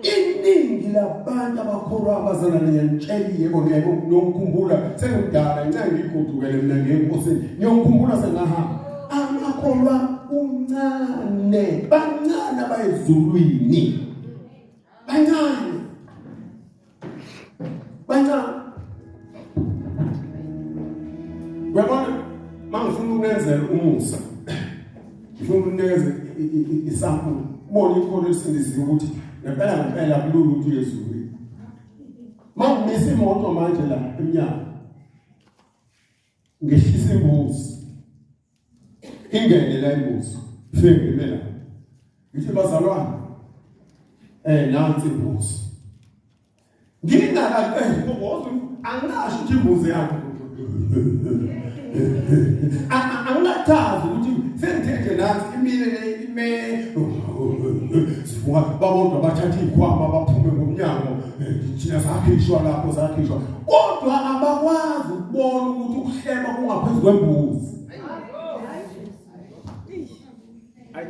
Iningi labantu abakholwa abazana niyantsheliye ngeke nokukhumbula sengimdala incane ngigudukele mina ngenkosini ngiyokukhumbula sengahamba amakholwa uncane bancane abayezulwini bancane uyabona mangifuna ukunenzela umusa ngifuna ukunikeza isampulu ubone ikholo elisindisiwe ukuthi ngempela kulula ukuthi uyezulwini mangimisa imoto manje la emnyango ngehlisa imbuzi ingene la imbuzi fike mina ngithi bazalwane nansi imbuzi ngoba angasho ukuthi imbuzi yakho anginachazi ukuthi sengithethe nathi imile sifuka babodwa bathatha izikhwama baphume ngomnyango thina sakhishwa lapho sakhishwa kodwa abakwazi ukubona ukuthi ukuhleba kungaphezulu kwembuzi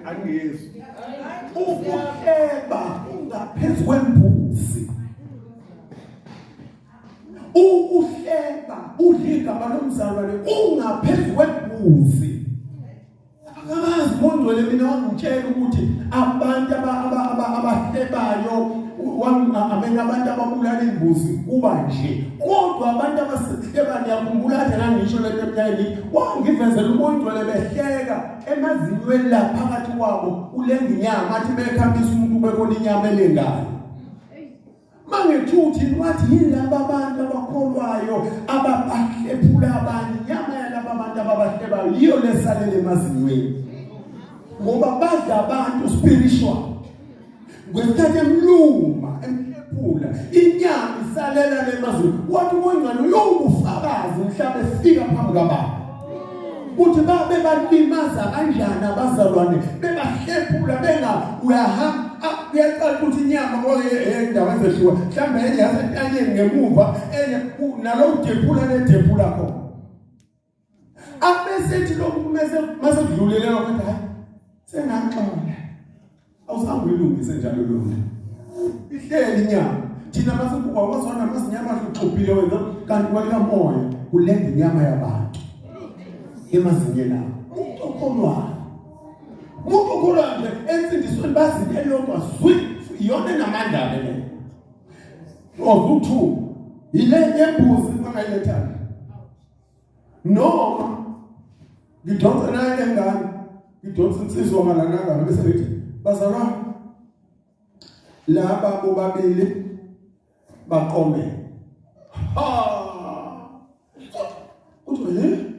angiyezwa ukuhleba kungaphezulu kwembuzi ukuhleba udlika banomzalwane ungaphezulu kwembuzi akazi mondwele mina wangitshela ukuthi abantu abahlebayo abantu ababulala imbuzi kuba nje kodwa abantu abasehleba ngiyakhumbula kade ngangisho lento emnyakeni wangivezela umondwele behleka emazinyweni la phakathi kwabo ulenga inyama athi bekhambisa umuntu bekona inyama elengayo mangethuthi wathi yilabo abantu abakholwayo abahlephula abanye inyama yalabo abantu ababahlebayo yiyo lesalele emazinyweni ngoba badla abantu spiritual ngesikhathi emluma emhlephula inyama isalela lemazweni wathi uMongcwele uyobufakazi mhlawumbe efika phambi kwabantu ukuthi babe balimaza kanjani abazalwane bebahlephula uyahamba uyaqala ukuthi inyama endaweni ezehluka mhlawumbe enye yasentanyeni ngemuva enye nalokudephula nedephula khona abesethi lokhu mase kudlulele ukuthi hayi sengaxola awusange uyilungise njalo lonke ihleli inyama thina masekuba wazona masinyama hluxuphile wena kanti kwalika moya kulenga inyama yabantu emazinyeni umuntu okholwayo nje ensindisweni bazile elodwa iyona enamandla le oku2 ile embuzi bangayilethana noma ngidonsa naye engane ngidonsa insizwa ngalananga bese bethi bazalwane laba bobabili baqome uthi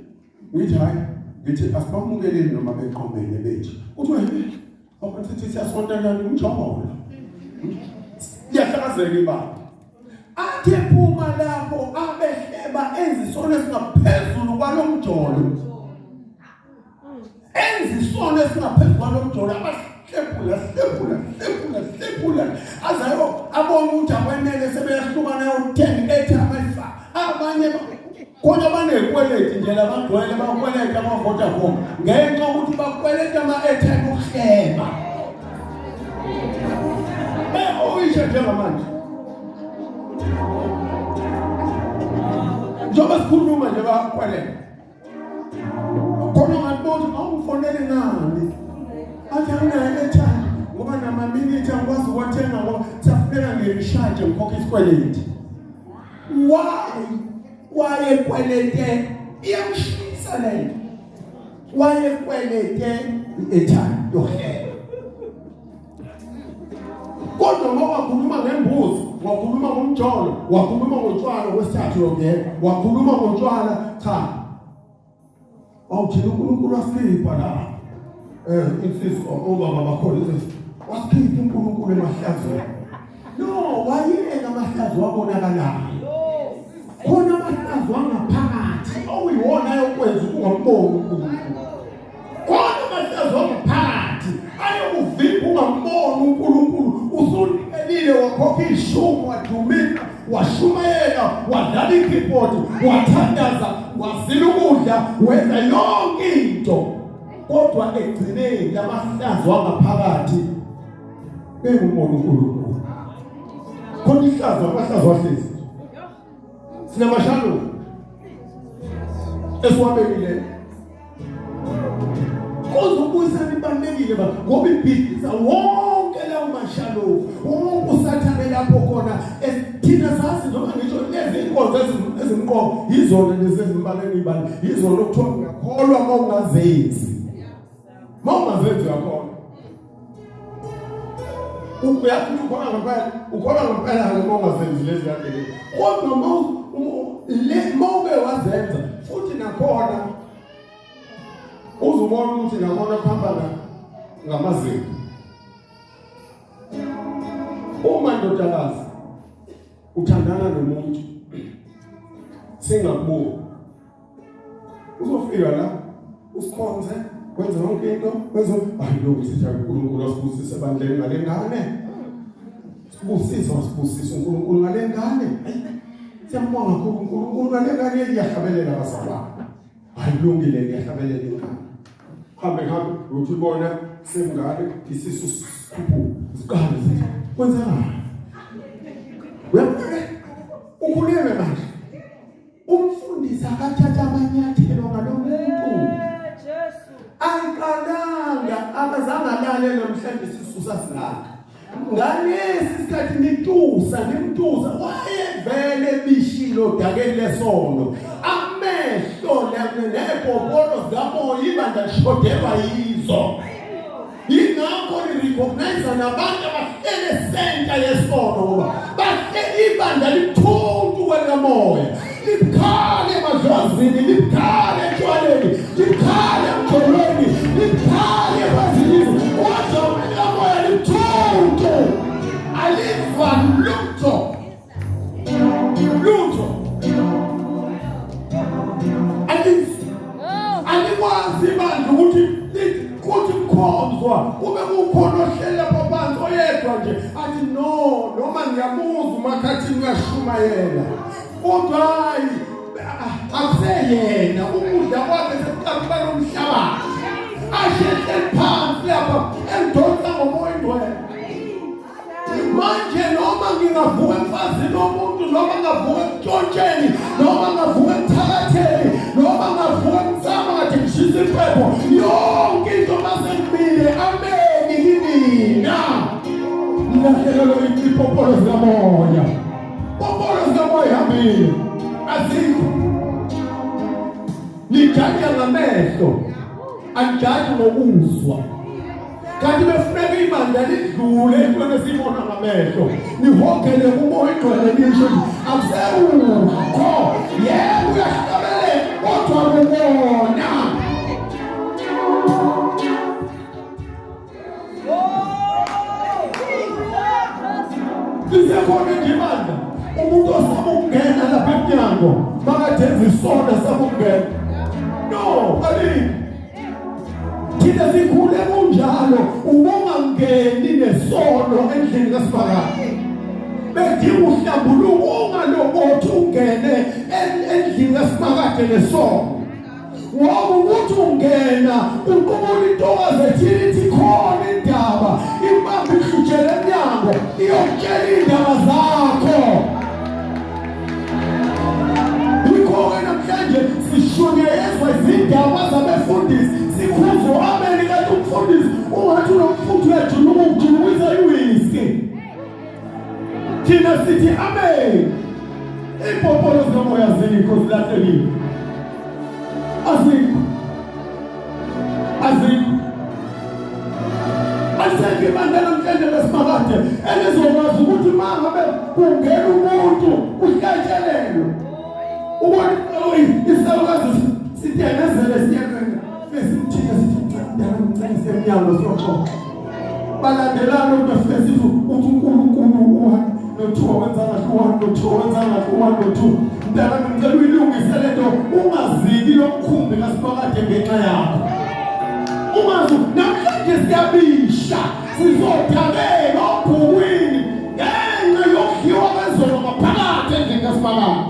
ngithi hayi ngithi asibamukeleni noma beqomene bethu uthi awukuthi siyasondelana umjolo yahlazeka ibaba athi ephuma lapho abehleba ezisona esingaphezulu kwalomjolo ezisona esingaphezulu kwalomjolo abahlephula azayo abona ukuthi akwenele sebeyahlukana yo10 ethamisa abanye kodwa banekweleti nje labagcwele bakweleta amavota khona ngenxa ukuthi bakweleta ama-airtime ukuhleba uyisho njengamanje njengoba sikhuluma nje bakweleta khona ngabona awufonele nani athi angina-airtime ngoba namaminithi angikwazi ukwathenga ngoba safuneka ngirishaje ngikhokhe isikweleti wayekwelete iyamshisa lento wayekwelete i-airtime yohlelo kodwa uma wakhuluma ngembuzi wakhuluma ngomjolo wakhuluma ngotshwala wesithathu yongena wakhuluma ngotshwala cha awuthina uNkulunkulu wasipha la insizwa obaba bakhona wasipha uNkulunkulu emahlazweni no wayeka amahlazo wabonakalayo khona amahlazo wangaphakathi okuyiwona ayokwenza ungamboni uNkulunkulu khona amahlazo wangaphakathi ayokuvimba ungamboni uNkulunkulu usunikelile wakhokha ishumu wadumisa washumayela wadlala ikeyboard wathandaza wazila ukudla wenza yonke into kodwa egcineni amahlazo wangaphakathi bengumoya uNkulunkulu umhlaza wahlezi. Sinamashalo esiwabekile. Kuzobuyisana ibalulekile ngoba ibhizinisi wonke lawo mashalo wonke usathane lapho khona thina sazi noma ngisho lezi inkonzo ezimqobo yizona lezi ezimbaleni ibali yizona okuthiwa ngakholwa uma ungazenzi yakho uyathi ukholwa ngempela uma ungazenzi lezi yakhe kodwa uma wazenza futhi nakhona uzubona ukuthi nakhona kuhamba ngamazinga. Uma ndodakazi uthandana nomuntu singakubuki uzofika la usikhonze kwenza yonke into ayilungi sithi uNkulunkulu asibusise bandleni ngale ngane sibusise uNkulunkulu ngale ngane siyambonga uNkulunkulu ngale ngane iyahlabelela abazalwane ayilungile iyahlabelela ingane hambe uthi bona semngane isisu sikhuphu siqale sithi kwenzani uyabona ukhuleke manje umfundisi akathatha amanyathelo ngalomuntu ayiqalanga akazangalale namhlanje sisusa singaka ngalesi sikhathi nimtusa wayevele bishilo dakeni lesono amehlo nebhobolo zikamoya ibanda lishodelwa yizo yingakho recognize nabantu abahlele senta yesono ngoba bahle ibanda lithuntu kwelikamoya likhale emadlozini likhale etshwaleni likhale emjolweni likhale ebazilini kodwa kwelikamoya lithuntu aliva lutho alikwazi bandla ukuthi mkhonzwa kube kukhona ohlela phansi oyedwa nje athi noma ngiyabuza umakhathini uyashumayela kodwa hayi akuseyena ukudla kwakhe sekuqala nomhlabathi ashehle phansi lapha endonsa ngomoya ingcwele. Manje noma ngingavuka emfazini nomuntu noma ngavuka emtshontsheni noma ngavuka emthakatheni noma ngavuka emsama ngathi ngishisa impepho yonke into masengibile ameni kimina ngilahlelelwe ipopolo zikamoya ihambile azikho nijaja ngamehlo anjaji ngokuzwa kanti befuneka ibanda lidlule entweni esiyibona ngamehlo nihogele kumoya ingcwele nisho akusekho yebo uyahlabeleka kodwa kubona lisekhona indimanda umuntu osaba ukungena lapha emnyango makadenza isoda saba ukungena no thina sikhule kunjalo ubungangeni nesono endlini kaSifakazi bedinga uhlambuluko ungalobothi ungene endlini kaSifakazi nesono ngoba ukuthi ungena uqubula intokazi ethi khona indaba ibamba ihlutshele emnyango iyokutshela indaba zakho yikho namhlanje sishunyayezwa izindaba zabefundisi sikhuzo ameni kanti umfundisi ungathi unomfuthu wethu nokumjulukwisa iwisi thina sithi amen ipopolo zikamoya zikho zilahlekile azikho aseke bandla namhlanje beSifakazi elizokwazi ukuthi mangabe kungena umuntu uhlatshelelwe ubona isalukazi sithenezele siyakwenza besimthina sithi ndamncane semnyango soxoxa balandelana befike sithi uNkulunkulu nothiwa wenza ngahle nothiwa wenza ngahle nothiwa ndaba ngicela uyilungise lento ungaziki lokukhumbi kaSifakazi ngenxa yakho ungazi namhlanje siyabisha sizodabela obhukwini ngenxa yokhiwa kwezolo ngaphakathi endlini kaSifakazi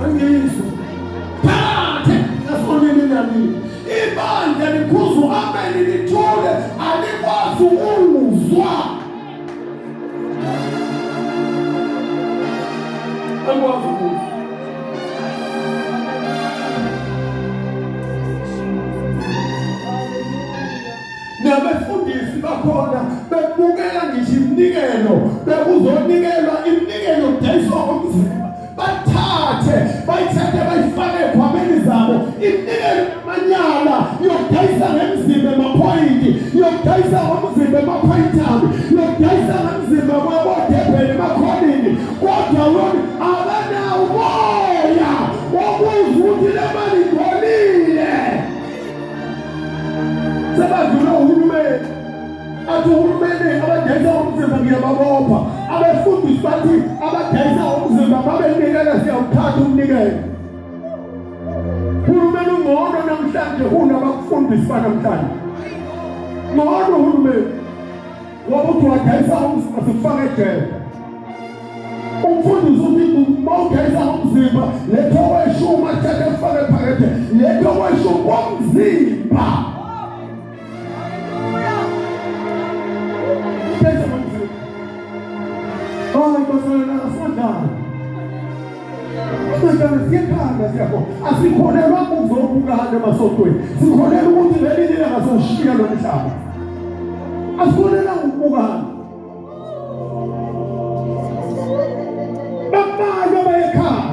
angizwe phakathi nasonini nami ibandla likhuzu ameni lithule alikwazi nabefundisi bakhona bebukela ngisho iminikelo bekuzonikelwa iminikelo yokudayiswa komzimba bathathe bayifake ekhwameni zabo iminikelo manyala yokudayisa ngemzimba emaphoyinti yokudayisa ngomzimba emaphoyintami yokudayisa ngemzimba kwabodebheni emakhonini kodwa wona abanawo umoya wokuzwa ukuthi le mali ngolile sebadlula uhulumeni athi uhulumeni abadayisa umzimba ngiyababopha abefundisi bathi abadayisa umzimba babenikela siyawuthatha umnikelo uhulumeni ungcono namhlanje unabakufundisi banamhlanje ngcono uhulumeni wokuthi wadayisa umzimba sikufake ejele umfundisi uthi mawudayisa umzimba letho weshuma thatha kufake ephakethe letho weshuma umzimba asikholelwa kuzobukana emasontweni sikholelwa ukuthi leli lilanga soshiya lo mhlaba asikholelwa ukubukana bamanye abayekhaya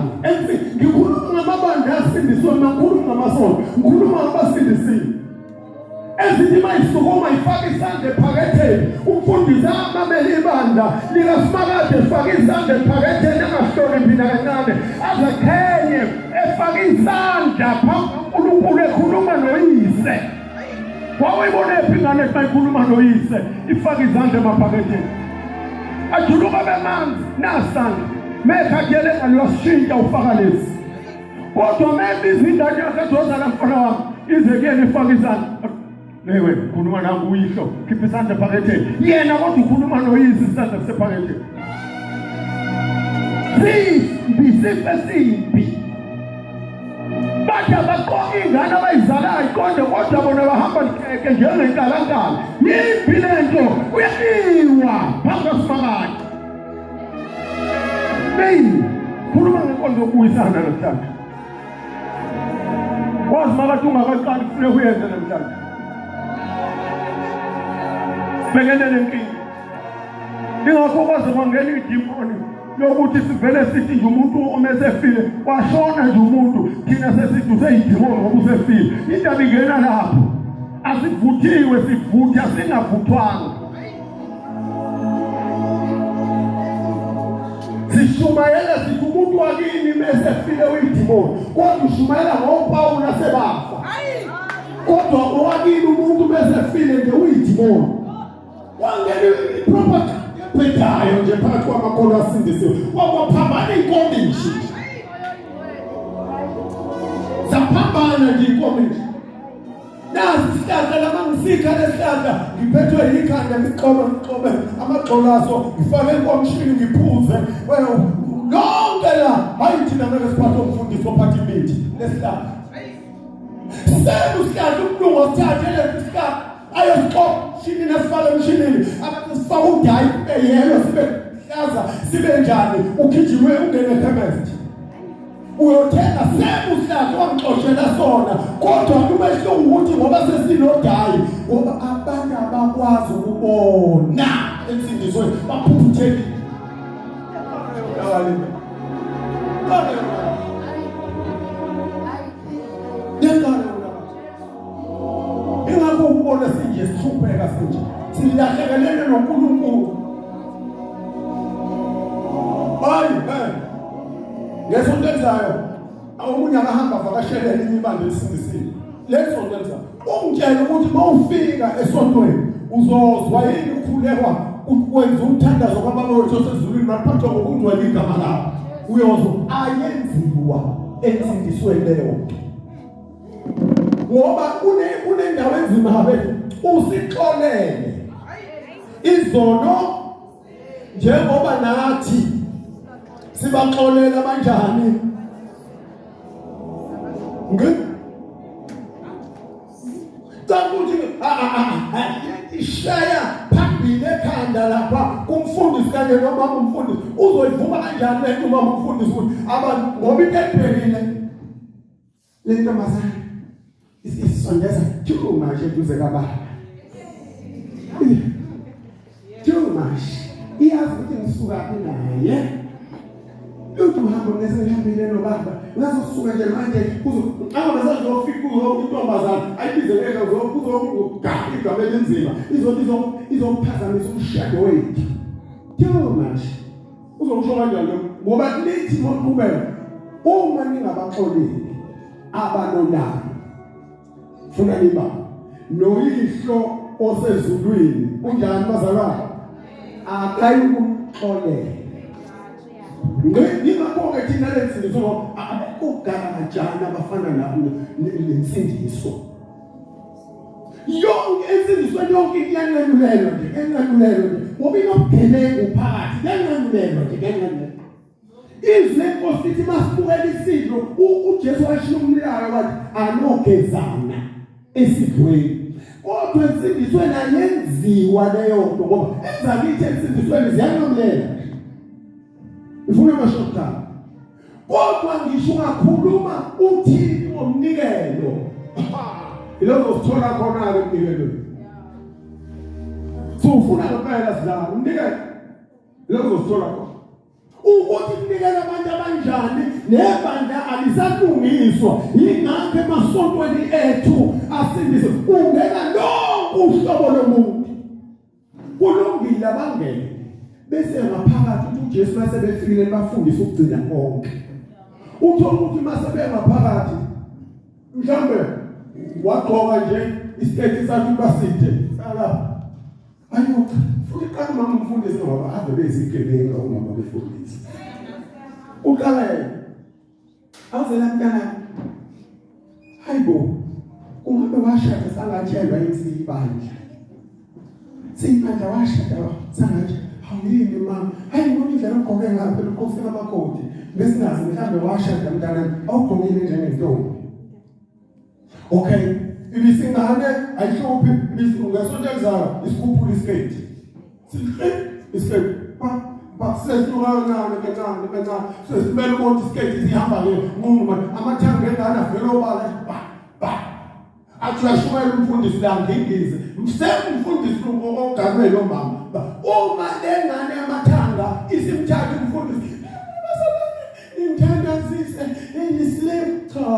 ngikhuluma ngamabandla asindiswe ngikhuluma ngamasonto ngikhuluma ngabasindisiwe ezithi mayisukuma ifake isandla ephaketheni umfundisi amamele ibandla likaSimakade efake isandla ephaketheni angahloli mina kancane azakhenye efake isandla phambi kaNkulunkulu ekhuluma noyise wawuyibona ephi ingane eyikhuluma noyise ifake izandla emaphaketheni ajuluka bemanzi nasandla mekhathele ngaliyoshintsha ufaka lezi kodwa membiza indaba yakhe zozala mfana wami ize kuyena ifake isandla lewe khuluma nangu uyihlo khipha isandla ephaketheni yena kodwa ukhuluma noyise isandla sisephaketheni simbi bathi abaqoka ingane abayizalayo kodwa bona bahamba likeke njengenkalankala yimbi lento uyayiwa phambi kaSimakade khuluma ngenkonzo yokubuyisana namhlanje wazi makathi ungakaqali kufuneka uyenze namhlanje bekene lenkinga ingakho kwaze kwangena idimoni lokuthi sivele sithi nje umuntu omesefile washona nje umuntu thina sesithi useyidimoni ngoba usefile indaba ingena lapho asivuthiwe sivuthi asingavuthwanga sishumayela sithi umuntu wakini mesefile uyidimoni kodwa ushumayela ngoPawulu asebafa kodwa wakini umuntu mesefile nje uyidimoni wangena prophet betayo nje phakathi kwamakholwa asindisiwe waphambana inkomishi zaphambana nje inkomishi nazi sihlahla lamangisika lesihlahla ngiphethwe yikhanda ngixobe amagxolazo ngifake enkomishini ngiphuze lonke la hayi thina ngeke siphathe umfundisi ophatha imithi lesihlahla sihlahla umlungu wasithathe lesihlahla ayosixoxa shini nasifaka emshinini abasifaka udayi eyelo sibe hlaza sibe njani ukhijimwe ungene chemist uyothenga sebuhlaza wangixoshela sona kodwa kumehlo ukuthi ngoba sesinodayi ngoba abantu abakwazi ukubona ensindisweni baphuphuthekile ingakho ukubona sinje sihlupheka sinje silahlekelele noNkulunkulu hayi ngesonto elizayo awumunye akahamba vakashela elinye ibandla elisindisile lesonto elizayo ungitshela ukuthi mawufika esontweni uzozwa yini ukhulekwa ukwenza umthandazo kwababa wethu osezulwini baphathwa ngokungcwele igama lawo uyozwa ayenziwa ensindisweni leyo ngoba kunendawo enzima habethu usixolele izono njengoba nathi sibaxolela kanjani ukuthi ishaya phambili ekhanda lapha kumfundisi kanye noma umfundisi uzoyivuma kanjani lento uma umfundisi ukuthi abantu ngoba into ebhekile lento masana isondeza thuma nje duze kababa too much. Iyazi ukuthi ngisuka kunaye. Uthi uhamba ngesihambile nobaba. Ngazosuka nje manje aba bazofika intombazana ayibizele uzogaka igama elinzima. Izophazamisa umshado wethu. Too much. Uzosho kanjalo ngoba lithi moqhubeka. Uma ningabaxoleli abanolaka. Funa niba noyihlo osezulwini unjani bazalwane akayikumxolela ngingakho thina lensizwe so akugarajana abafana lensindiso yonke insindiso yonke iyanqanulelwa nje ngoba inobugebengu phakathi yanqanulelwa nje izwe Nkosi ithi masibukela isidlo uJesu washiya umlayo wathi anogezana esidweni kodwa insindisweni ayenziwa leyo nto ngoba ezakithi insindisweni ziyanqamulela ifuna amashokha kodwa ngisho ungakhuluma uthini ngomnikelo ilokho sithola khona ke umnikelo so ufuna kuphela sidlala umnikelo ilokho sithola khona ukuthi kunikela abantu abanjani nebandla alisalungiswa ingakho emasontweni ethu asindise ungena lonke uhlobo lomuntu kulungile abangene bese ngaphakathi ukuthi uJesu masebefikile bafundisa ukugcina konke uthola ukuthi masebe ngaphakathi mhlambe waqoka nje isiketi sakhe basithe sala ayuka futhi xa mama umfundisi ngoba ave bezigebenga uma befundisa uqala awuzela mntana hayibo ungabe washada sangatshelwa insibandla sibandla washada sangatshelwa awuyini mama hayi ngoni indlela ogqoke ngapha lokhosi lamakoti besinazi mhlambe washada mntana awugqokile njengentombi okay ibisingane ayihluphi ungasonto elizayo isikhuphula isiketi isiketi kancane sesibele ukuthi isiketi sihamba ke ngoma amathanga engane avela obala athi ashumela umfundisi la ngingize umfundisi oganwe lo mama uma lengane amathanga isimthatha umfundisi intandazise eyislipta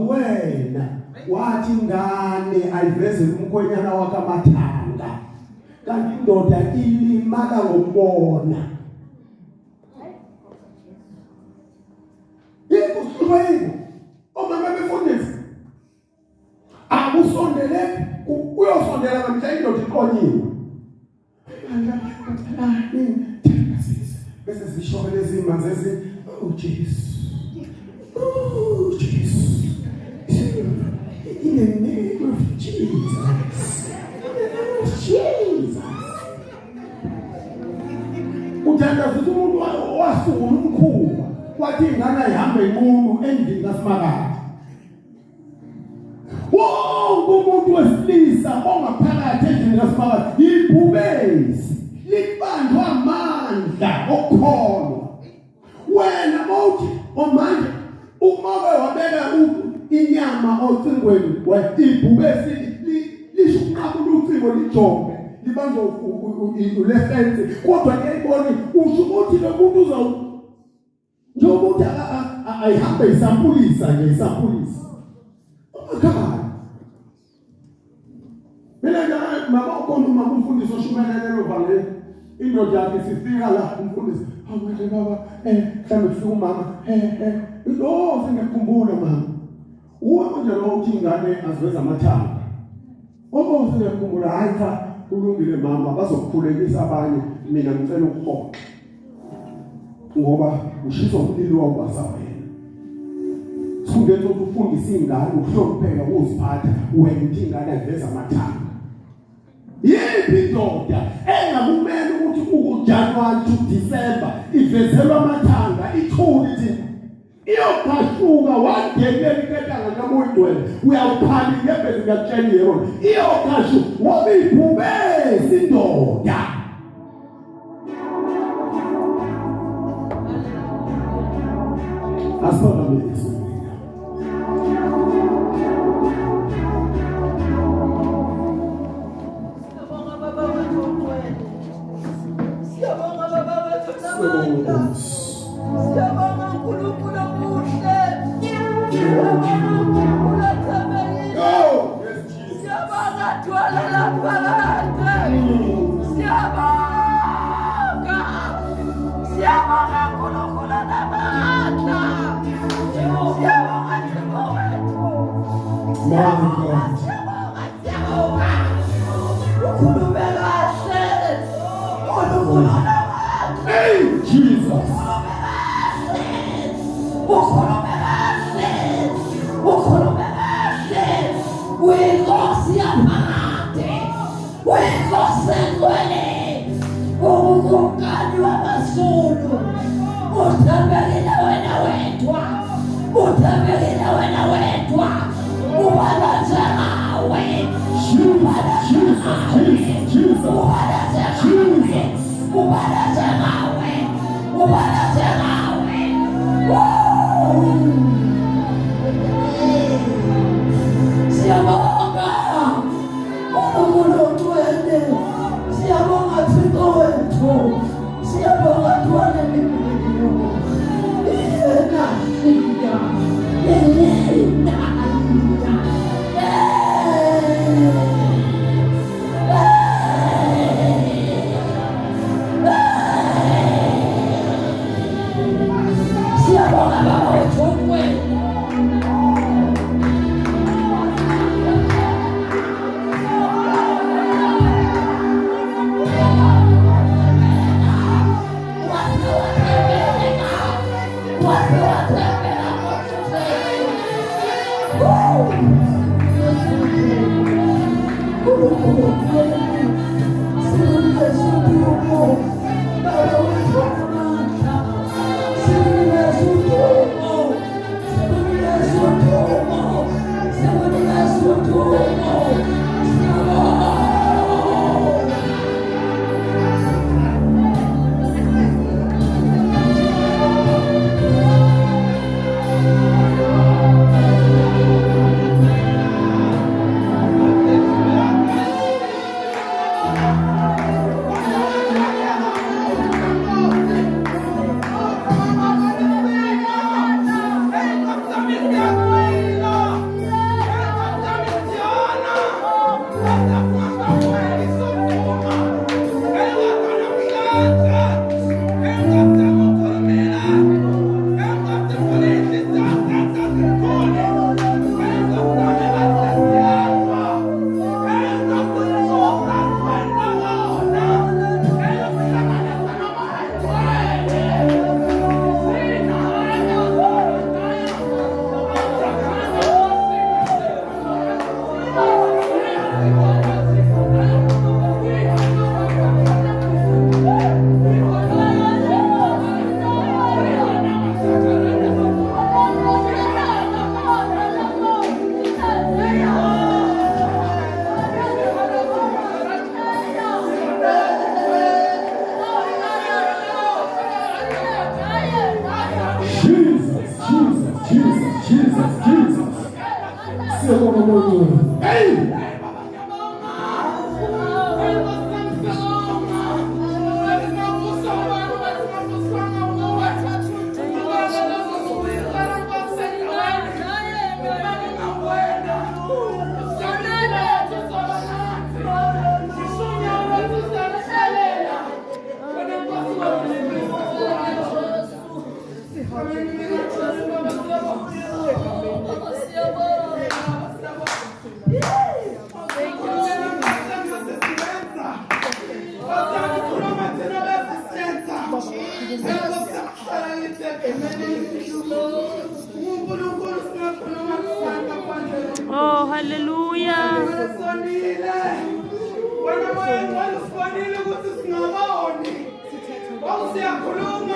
wena wathi ngane ayivezele umkhwenyana wakhe amathanga kanti indoda ilimala ngombona yebo omama befundisa akusondele uyosondela ngamhla indoda iqonyiwe bese zishobele izimanzi ezi uJesu in the name of Jesus. Uthandaza umuntu wasungula umkhuba wathi ingane ihamba inqunu endlini kaSimakade. Umuntu wesilisa ongaphakathi endlini kaSimakade ibhubesi libanjwa amandla okukholwa. Wena mawuthi omanje uma wabeka inyama ocingweni wayibhubesi lisho uqabula ucingo lijombe libanjwa ulefense kodwa ngiyibona usho ukuthi lo muntu njengoba ayihambe isampulisa nje isampulisa ukhaya mina nje mama ukhuluma umfundisi oshumayela lelo vangeli indoda yakhe sifika la umfundisi awuhle baba mhlambe kufika umama lo singakhumbula mama uwe manje lo uthi ingane aziveza amathanga singakhumbula hayi cha kulungile mama bazokukhulekisa abanye mina ngicela ukuhoxa ngoba ushisa umlilo wawubasa wena sungethe ukufundisa ingane ukuhlonipheka ukuziphatha wena uthi ingane aziveza amathanga yiphi indoda engakumele ukuthi uJanuary to December ivezelwa amathanga ithuli ithi iyokashuka wadelela iketanga namodwele uyawuphani ngebezi ngakutshela yona iyokashu ngoba ibhubesi indoda asona lesi Siyabonga uNkulunkulu omuhle. Siyabonga uNkulunkulu othembekile. Siyabonga thwala lapha kade. Siyabonga. Siyabonga uNkulunkulu namandla. Siyabonga Thixo wethu. Siyabonga. Ukhulume kahle. uNkulunkulu namandla. Jesus. Ukhulume kahle. Uyinkosi yaphakade. Uyinkosi engcwele. Ungumkani wamaZulu. Uthembekile wena wedwa. Uthembekile wena wedwa. Ubala njengawe. Ubala njengawe. Ubala njengawe. Ubala njengawe. Ubala njengawe. Siyabonga uNkulunkulu wethu. Siyabonga Thixo wethu. Siyabonga Thwana lempilo. Yena sika. Yena. Siyabonga Baba wethu wethu. Oh, hallelujah. Siyakhuluma